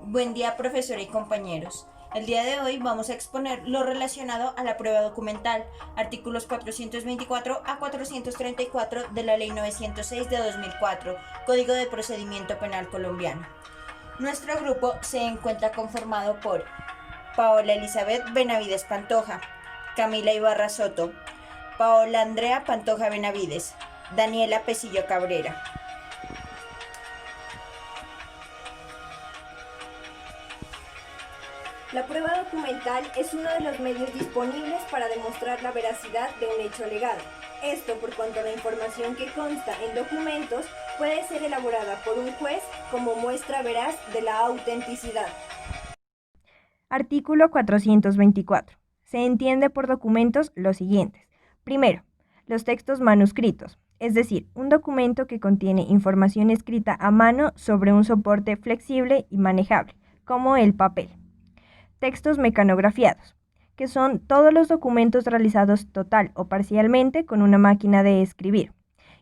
Buen día, profesora y compañeros. El día de hoy vamos a exponer lo relacionado a la prueba documental, artículos 424 a 434 de la Ley 906 de 2004, Código de Procedimiento Penal Colombiano. Nuestro grupo se encuentra conformado por Paola Elizabeth Benavides Pantoja, Camila Ibarra Soto, Paola Andrea Pantoja Benavides, Daniela Pesillo Cabrera. La prueba documental es uno de los medios disponibles para demostrar la veracidad de un hecho alegado. Esto por cuanto la información que consta en documentos puede ser elaborada por un juez como muestra veraz de la autenticidad. Artículo 424. Se entiende por documentos los siguientes. Primero, los textos manuscritos, es decir, un documento que contiene información escrita a mano sobre un soporte flexible y manejable, como el papel. Textos mecanografiados, que son todos los documentos realizados total o parcialmente con una máquina de escribir,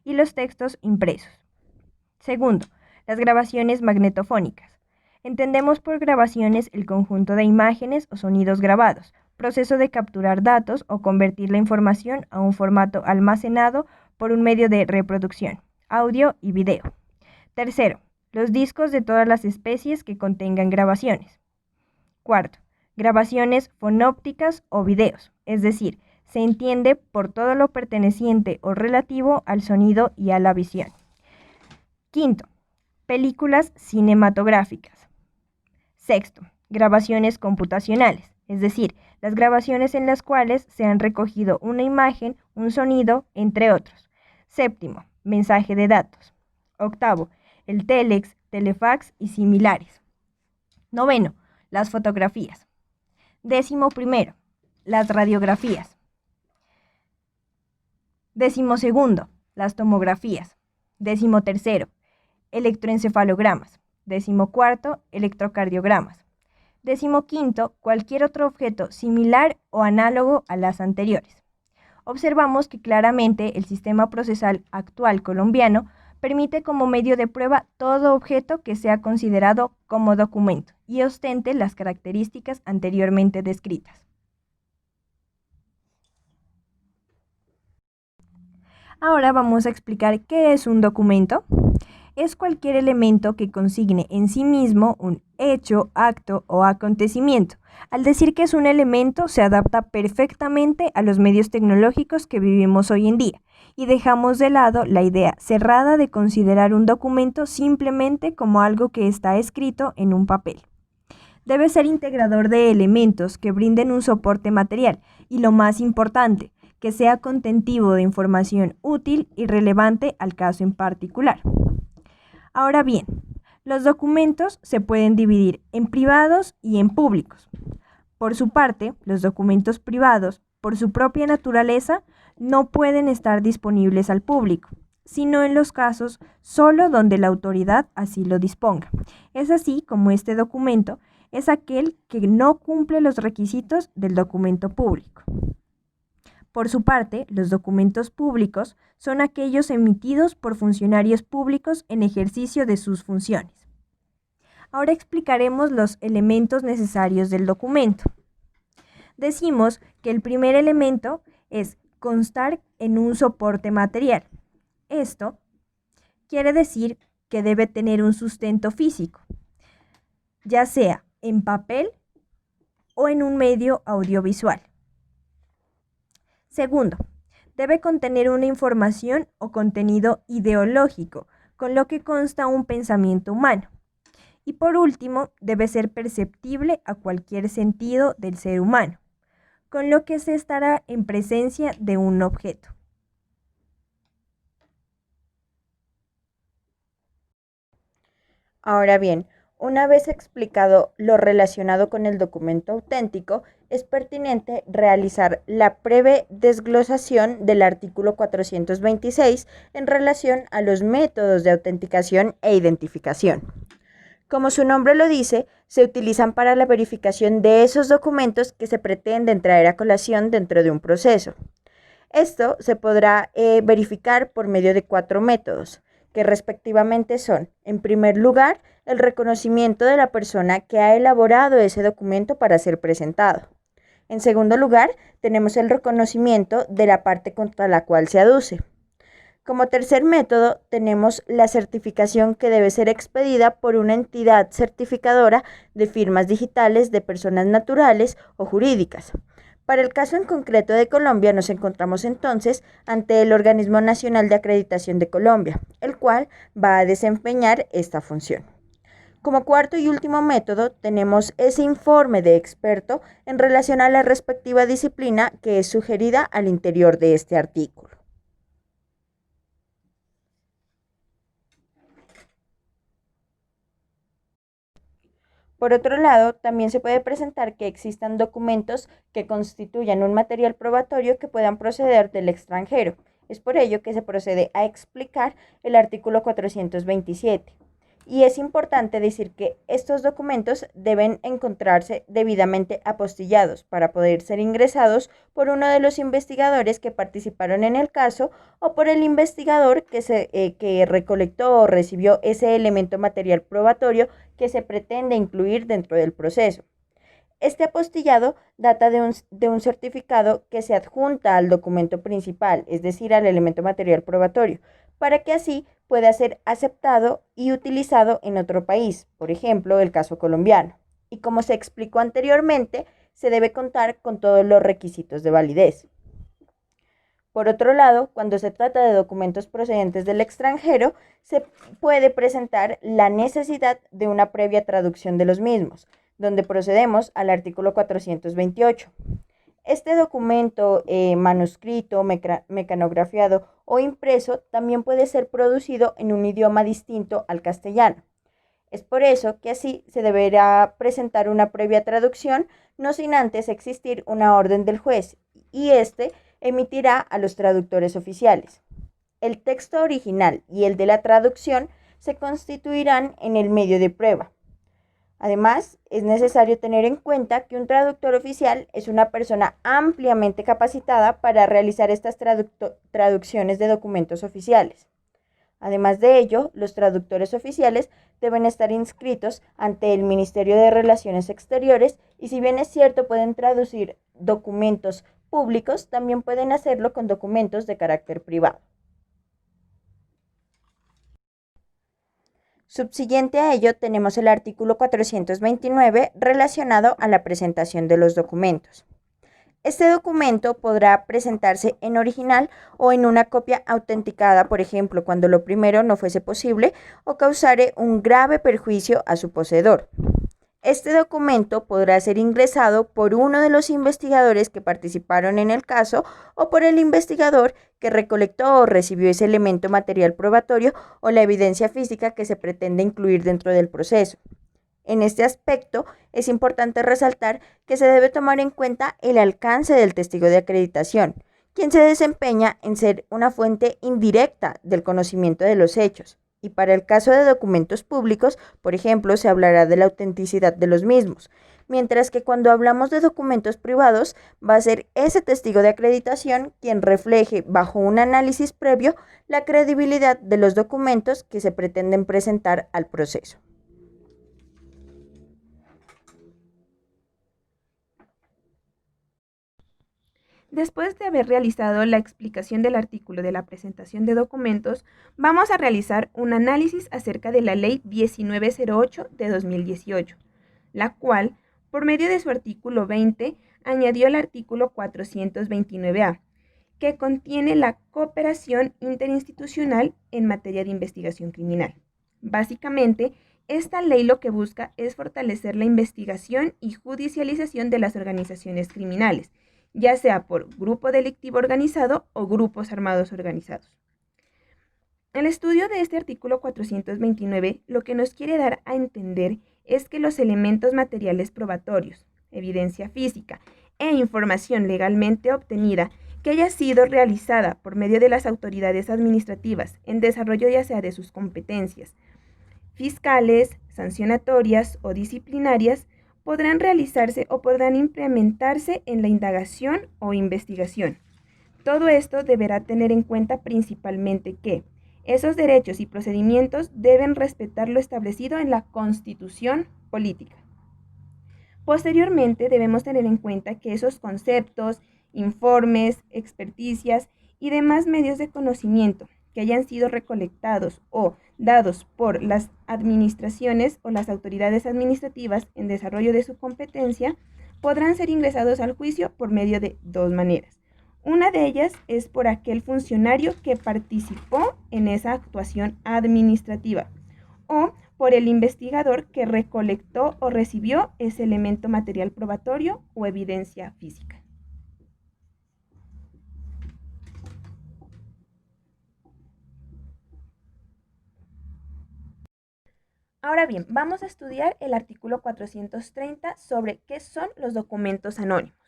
y los textos impresos. Segundo, las grabaciones magnetofónicas. Entendemos por grabaciones el conjunto de imágenes o sonidos grabados, proceso de capturar datos o convertir la información a un formato almacenado por un medio de reproducción, audio y video. Tercero, los discos de todas las especies que contengan grabaciones. Cuarto, grabaciones fonópticas o videos, es decir, se entiende por todo lo perteneciente o relativo al sonido y a la visión. Quinto, películas cinematográficas. Sexto, grabaciones computacionales, es decir, las grabaciones en las cuales se han recogido una imagen, un sonido, entre otros. Séptimo, mensaje de datos. Octavo, el telex, telefax y similares. Noveno, las fotografías. Décimo primero, las radiografías. Décimo segundo, las tomografías. Décimo tercero, electroencefalogramas. Décimo cuarto, electrocardiogramas. Décimo quinto, cualquier otro objeto similar o análogo a las anteriores. Observamos que claramente el sistema procesal actual colombiano permite como medio de prueba todo objeto que sea considerado como documento y ostente las características anteriormente descritas. Ahora vamos a explicar qué es un documento. Es cualquier elemento que consigne en sí mismo un hecho, acto o acontecimiento. Al decir que es un elemento, se adapta perfectamente a los medios tecnológicos que vivimos hoy en día y dejamos de lado la idea cerrada de considerar un documento simplemente como algo que está escrito en un papel. Debe ser integrador de elementos que brinden un soporte material y, lo más importante, que sea contentivo de información útil y relevante al caso en particular. Ahora bien, los documentos se pueden dividir en privados y en públicos. Por su parte, los documentos privados, por su propia naturaleza, no pueden estar disponibles al público, sino en los casos solo donde la autoridad así lo disponga. Es así como este documento es aquel que no cumple los requisitos del documento público. Por su parte, los documentos públicos son aquellos emitidos por funcionarios públicos en ejercicio de sus funciones. Ahora explicaremos los elementos necesarios del documento. Decimos que el primer elemento es constar en un soporte material. Esto quiere decir que debe tener un sustento físico, ya sea en papel o en un medio audiovisual. Segundo, debe contener una información o contenido ideológico, con lo que consta un pensamiento humano. Y por último, debe ser perceptible a cualquier sentido del ser humano, con lo que se estará en presencia de un objeto. Ahora bien, una vez explicado lo relacionado con el documento auténtico, es pertinente realizar la breve desglosación del artículo 426 en relación a los métodos de autenticación e identificación. Como su nombre lo dice, se utilizan para la verificación de esos documentos que se pretenden traer a colación dentro de un proceso. Esto se podrá verificar por medio de 4 métodos, que respectivamente son, en primer lugar, el reconocimiento de la persona que ha elaborado ese documento para ser presentado. En segundo lugar, tenemos el reconocimiento de la parte contra la cual se aduce. Como tercer método, tenemos la certificación que debe ser expedida por una entidad certificadora de firmas digitales de personas naturales o jurídicas. Para el caso en concreto de Colombia, nos encontramos entonces ante el Organismo Nacional de Acreditación de Colombia, el cual va a desempeñar esta función. Como cuarto y último método, tenemos ese informe de experto en relación a la respectiva disciplina que es sugerida al interior de este artículo. Por otro lado, también se puede presentar que existan documentos que constituyan un material probatorio que puedan proceder del extranjero. Es por ello que se procede a explicar el artículo 427. Y es importante decir que estos documentos deben encontrarse debidamente apostillados para poder ser ingresados por uno de los investigadores que participaron en el caso o por el investigador que recolectó o recibió ese elemento material probatorio que se pretende incluir dentro del proceso. Este apostillado data de un certificado que se adjunta al documento principal, es decir, al elemento material probatorio, para que así pueda ser aceptado y utilizado en otro país, por ejemplo, el caso colombiano. Y como se explicó anteriormente, se debe contar con todos los requisitos de validez. Por otro lado, cuando se trata de documentos procedentes del extranjero, se puede presentar la necesidad de una previa traducción de los mismos, donde procedemos al artículo 428. Este documento manuscrito, mecanografiado o impreso también puede ser producido en un idioma distinto al castellano. Es por eso que así se deberá presentar una previa traducción, no sin antes existir una orden del juez, y éste emitirá a los traductores oficiales. El texto original y el de la traducción se constituirán en el medio de prueba. Además, es necesario tener en cuenta que un traductor oficial es una persona ampliamente capacitada para realizar estas traducciones de documentos oficiales. Además de ello, los traductores oficiales deben estar inscritos ante el Ministerio de Relaciones Exteriores y, si bien es cierto, pueden traducir documentos públicos, también pueden hacerlo con documentos de carácter privado. Subsiguiente a ello tenemos el artículo 429 relacionado a la presentación de los documentos. Este documento podrá presentarse en original o en una copia autenticada, por ejemplo, cuando lo primero no fuese posible o causare un grave perjuicio a su poseedor. Este documento podrá ser ingresado por uno de los investigadores que participaron en el caso o por el investigador que recolectó o recibió ese elemento material probatorio o la evidencia física que se pretende incluir dentro del proceso. En este aspecto, es importante resaltar que se debe tomar en cuenta el alcance del testigo de acreditación, quien se desempeña en ser una fuente indirecta del conocimiento de los hechos. Y para el caso de documentos públicos, por ejemplo, se hablará de la autenticidad de los mismos, mientras que cuando hablamos de documentos privados, va a ser ese testigo de acreditación quien refleje, bajo un análisis previo, la credibilidad de los documentos que se pretenden presentar al proceso. Después de haber realizado la explicación del artículo de la presentación de documentos, vamos a realizar un análisis acerca de la Ley 1908 de 2018, la cual, por medio de su artículo 20, añadió el artículo 429A, que contiene la cooperación interinstitucional en materia de investigación criminal. Básicamente, esta ley lo que busca es fortalecer la investigación y judicialización de las organizaciones criminales, ya sea por grupo delictivo organizado o grupos armados organizados. El estudio de este artículo 429 lo que nos quiere dar a entender es que los elementos materiales probatorios, evidencia física e información legalmente obtenida que haya sido realizada por medio de las autoridades administrativas en desarrollo ya sea de sus competencias fiscales, sancionatorias o disciplinarias, podrán realizarse o podrán implementarse en la indagación o investigación. Todo esto deberá tener en cuenta principalmente que Esos derechos y procedimientos deben respetar lo establecido en la Constitución política. Posteriormente, debemos tener en cuenta que esos conceptos, informes, experticias y demás medios de conocimiento que hayan sido recolectados o dados por las administraciones o las autoridades administrativas en desarrollo de su competencia podrán ser ingresados al juicio por medio de dos maneras. Una de ellas es por aquel funcionario que participó en esa actuación administrativa o por el investigador que recolectó o recibió ese elemento material probatorio o evidencia física. Ahora bien, vamos a estudiar el artículo 430 sobre qué son los documentos anónimos.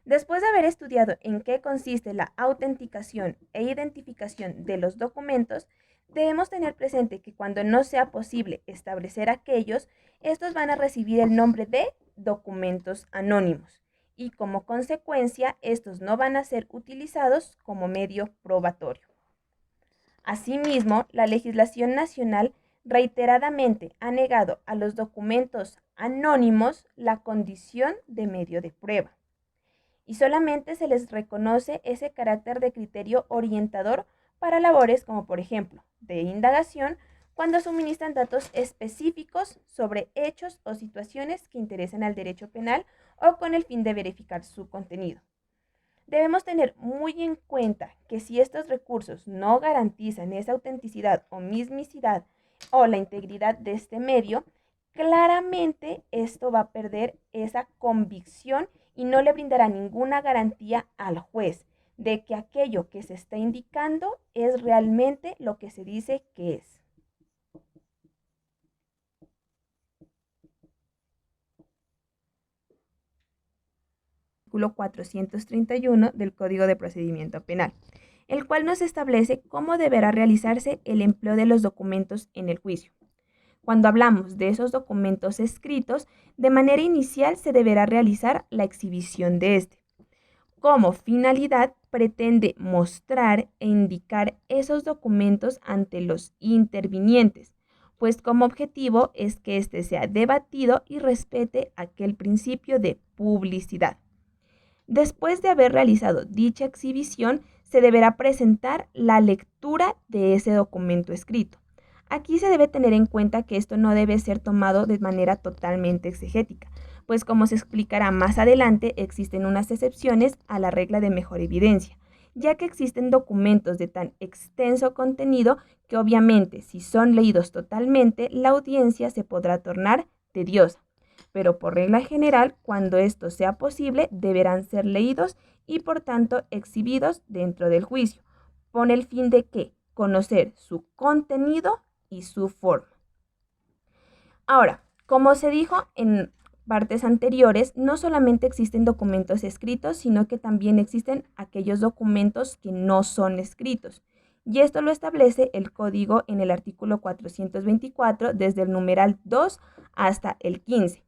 Después de haber estudiado en qué consiste la autenticación e identificación de los documentos, debemos tener presente que cuando no sea posible establecer aquellos, estos van a recibir el nombre de documentos anónimos y como consecuencia estos no van a ser utilizados como medio probatorio. Asimismo, la legislación nacional reiteradamente ha negado a los documentos anónimos la condición de medio de prueba y solamente se les reconoce ese carácter de criterio orientador para labores como por ejemplo de indagación cuando suministran datos específicos sobre hechos o situaciones que interesen al derecho penal o con el fin de verificar su contenido. Debemos tener muy en cuenta que si estos recursos no garantizan esa autenticidad o mismicidad o la integridad de este medio, claramente esto va a perder esa convicción y no le brindará ninguna garantía al juez de que aquello que se está indicando es realmente lo que se dice que es. Artículo 431 del Código de Procedimiento Penal, el cual nos establece cómo deberá realizarse el empleo de los documentos en el juicio. Cuando hablamos de esos documentos escritos, de manera inicial se deberá realizar la exhibición de este. Como finalidad, pretende mostrar e indicar esos documentos ante los intervinientes, pues como objetivo es que éste sea debatido y respete aquel principio de publicidad. Después de haber realizado dicha exhibición, se deberá presentar la lectura de ese documento escrito. Aquí se debe tener en cuenta que esto no debe ser tomado de manera totalmente exegética, pues como se explicará más adelante, existen unas excepciones a la regla de mejor evidencia, ya que existen documentos de tan extenso contenido que obviamente si son leídos totalmente, la audiencia se podrá tornar tediosa. Pero por regla general, cuando esto sea posible, deberán ser leídos y por tanto exhibidos dentro del juicio, con el fin de que conocer su contenido y su forma. Ahora, como se dijo en partes anteriores, no solamente existen documentos escritos, sino que también existen aquellos documentos que no son escritos. Y esto lo establece el código en el artículo 424, desde el numeral 2 hasta el 15.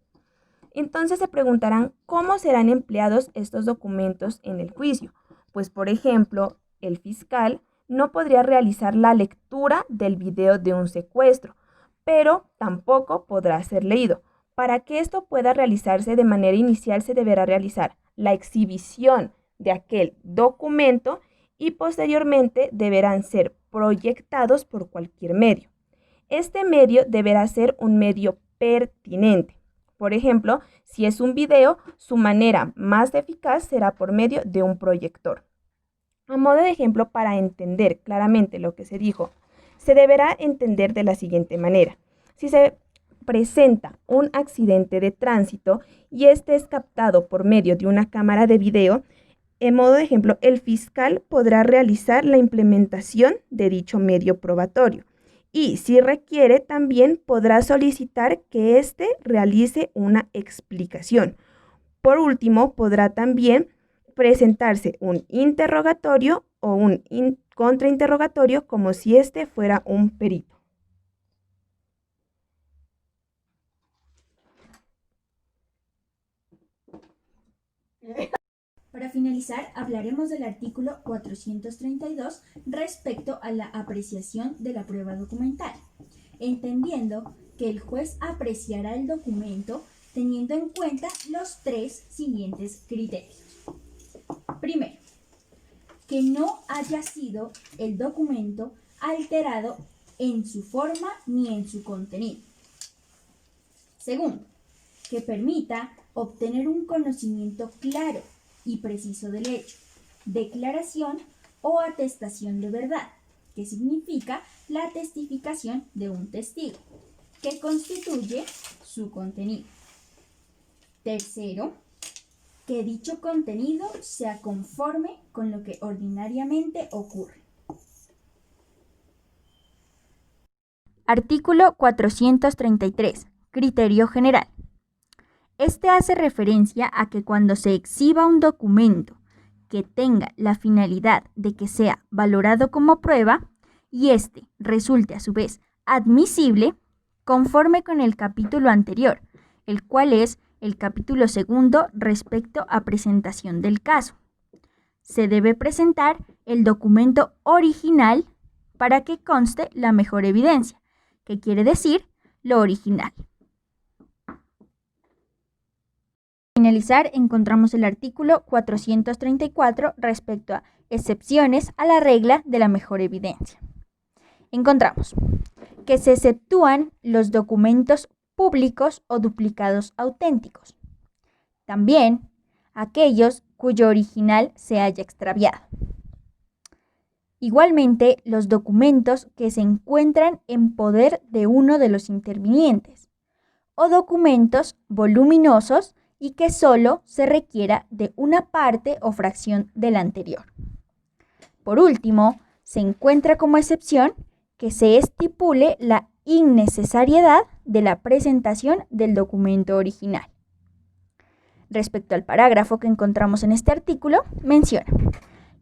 Entonces se preguntarán cómo serán empleados estos documentos en el juicio. Pues, por ejemplo, el fiscal no podría realizar la lectura del video de un secuestro, pero tampoco podrá ser leído. Para que esto pueda realizarse de manera inicial se deberá realizar la exhibición de aquel documento y posteriormente deberán ser proyectados por cualquier medio. Este medio deberá ser un medio pertinente. Por ejemplo, si es un video, su manera más eficaz será por medio de un proyector. A modo de ejemplo, para entender claramente lo que se dijo, se deberá entender de la siguiente manera. Si se presenta un accidente de tránsito y este es captado por medio de una cámara de video, en modo de ejemplo, el fiscal podrá realizar la implementación de dicho medio probatorio. Y si requiere, también podrá solicitar que éste realice una explicación. Por último, podrá también presentarse un interrogatorio o un contrainterrogatorio como si éste fuera un perito. Para finalizar, hablaremos del artículo 432 respecto a la apreciación de la prueba documental, entendiendo que el juez apreciará el documento teniendo en cuenta los tres siguientes criterios. Primero, que no haya sido el documento alterado en su forma ni en su contenido. Segundo, que permita obtener un conocimiento claro y preciso del hecho, declaración o atestación de verdad, que significa la testificación de un testigo, que constituye su contenido. Tercero, que dicho contenido sea conforme con lo que ordinariamente ocurre. Artículo 433. Criterio general. Este hace referencia a que cuando se exhiba un documento que tenga la finalidad de que sea valorado como prueba y éste resulte a su vez admisible, conforme con el capítulo anterior, el cual es el capítulo segundo respecto a presentación del caso. Se debe presentar el documento original para que conste la mejor evidencia, que quiere decir lo original. Para finalizar, encontramos el artículo 434 respecto a excepciones a la regla de la mejor evidencia. Encontramos que se exceptúan los documentos públicos o duplicados auténticos. También aquellos cuyo original se haya extraviado. Igualmente, los documentos que se encuentran en poder de uno de los intervinientes o documentos voluminosos y que solo se requiera de una parte o fracción del anterior. Por último, se encuentra como excepción que se estipule la innecesariedad de la presentación del documento original. Respecto al parágrafo que encontramos en este artículo, menciona: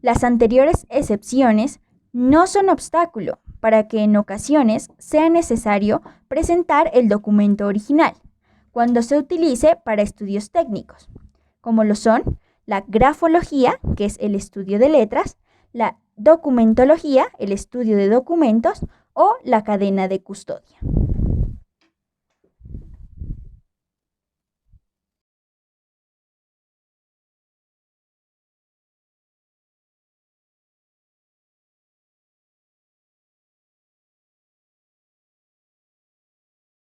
las anteriores excepciones no son obstáculo para que en ocasiones sea necesario presentar el documento original cuando se utilice para estudios técnicos, como lo son la grafología, que es el estudio de letras, la documentología, el estudio de documentos, o la cadena de custodia.